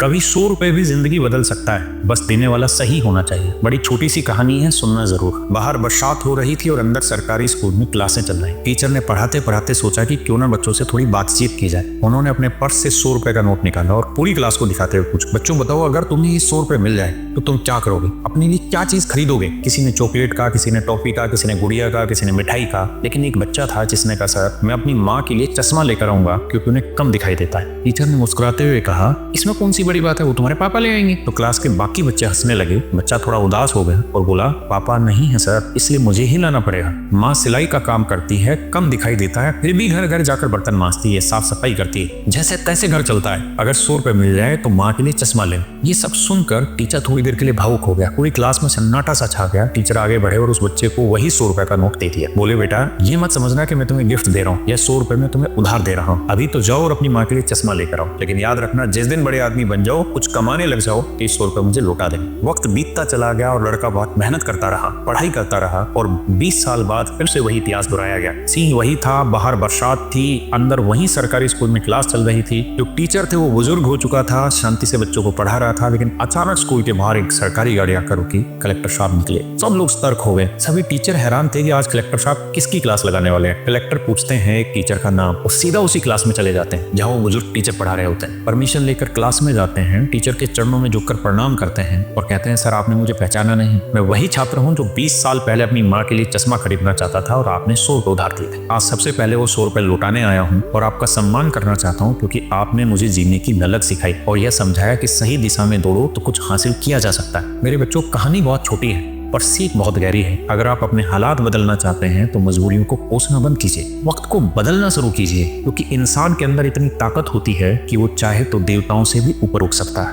कभी 100 रुपए भी जिंदगी बदल सकता है, बस देने वाला सही होना चाहिए। बड़ी छोटी सी कहानी है, सुनना जरूर। बाहर बरसात हो रही थी और अंदर सरकारी स्कूल में क्लासें चल रही। टीचर ने पढ़ाते पढ़ाते सोचा कि क्यों ना बच्चों से थोड़ी बातचीत की जाए। उन्होंने अपने पर्स से 100 रुपए का नोट निकाला और पूरी क्लास को दिखाते हुए पूछा, बच्चों बताओ, अगर तुम्हें ये 100 रुपए मिल जाए तो तुम क्या करोगे? अपने लिए क्या चीज खरीदोगे? किसी ने चॉकलेट का, किसी ने टॉफी का, किसी ने गुड़िया का, किसी ने मिठाई का। लेकिन एक बच्चा था जिसने कहा, सर मैं अपनी माँ के लिए चश्मा लेकर आऊंगा क्योंकि उन्हें कम दिखाई देता है। टीचर ने मुस्कुराते हुए कहा, इसमें कौन सी बड़ी बात है, वो तुम्हारे पापा ले आएंगे। तो क्लास के बाकी बच्चे हंसने लगे। बच्चा थोड़ा उदास हो गया और बोला, पापा नहीं है सर, इसलिए मुझे ही लाना पड़ेगा। माँ सिलाई का काम करती है, कम दिखाई देता है, फिर भी घर घर जाकर बर्तन मांजती है, साफ सफाई करती है, जैसे तैसे घर चलता है। अगर 100 रुपए मिल जाए तो माँ के लिए चश्मा ले। ये सब सुनकर टीचर थोड़ी देर के लिए भावुक हो गया। पूरी क्लास में सन्नाटा सा छा गया। टीचर आगे बढ़े और उस बच्चे को वही 100 रुपए का नोट दे दिया। बोले, बेटा ये मत समझना कि मैं तुम्हें गिफ्ट दे रहा हूँ, यह 100 रुपए में तुम्हें उधार दे रहा हूँ। अभी तो जाओ और अपनी माँ के लिए चश्मा लेकर आओ, लेकिन याद रखना जिस दिन बड़े आदमी बन जाओ, कुछ कमाने लग जाओ, 100 रुपए मुझे लौटा देंगे। वक्त बीतता चला गया और लड़का बहुत मेहनत करता रहा, पढ़ाई करता रहा और 20 साल बाद फिर से वही इतिहास दोहराया गया। सीन वही था, बाहर बरसात थी, अंदर वही सरकारी स्कूल में क्लास चल रही थी। जो टीचर थे वो बुजुर्ग हो चुका था, शांति से बच्चों को पढ़ा रहा था, लेकिन अचानक स्कूल के बाहर एक सरकारी गाड़ी आकर रुकी। कलेक्टर साहब निकले। सब लोग सतर्क हो गए। सभी टीचर हैरान थे कि आज कलेक्टर साहब किसकी क्लास लगाने वाले हैं। कलेक्टर पूछते हैं एक टीचर का नाम और सीधा उसी क्लास में चले जाते हैं जहां वो बुजुर्ग टीचर पढ़ा रहे होते हैं। परमिशन लेकर क्लास में जाते हैं, टीचर के चरणों में झुककर प्रणाम करते हैं और कहते हैं, सर आपने मुझे पहचाना नहीं, मैं वही छात्र हूँ जो 20 साल पहले अपनी माँ के लिए चश्मा खरीदना चाहता था और आपने 100 रुपए उधार दिए थे। आज सबसे पहले वो 100 रुपए लौटाने आया हूँ और आपका सम्मान करना चाहता हूँ क्योंकि आपने मुझे जीने की ललक सिखाई और यह समझाया कि सही दिशा में दौड़ो तो कुछ हासिल किया जा सकता है। मेरे बच्चों, कहानी बहुत छोटी है पर सीख बहुत गहरी है। अगर आप अपने हालात बदलना चाहते हैं तो मजबूरियों को कोसना बंद कीजिए, वक्त को बदलना शुरू कीजिए, क्योंकि इंसान के अंदर इतनी ताकत होती है कि वो चाहे तो देवताओं से भी ऊपर उठ सकता है।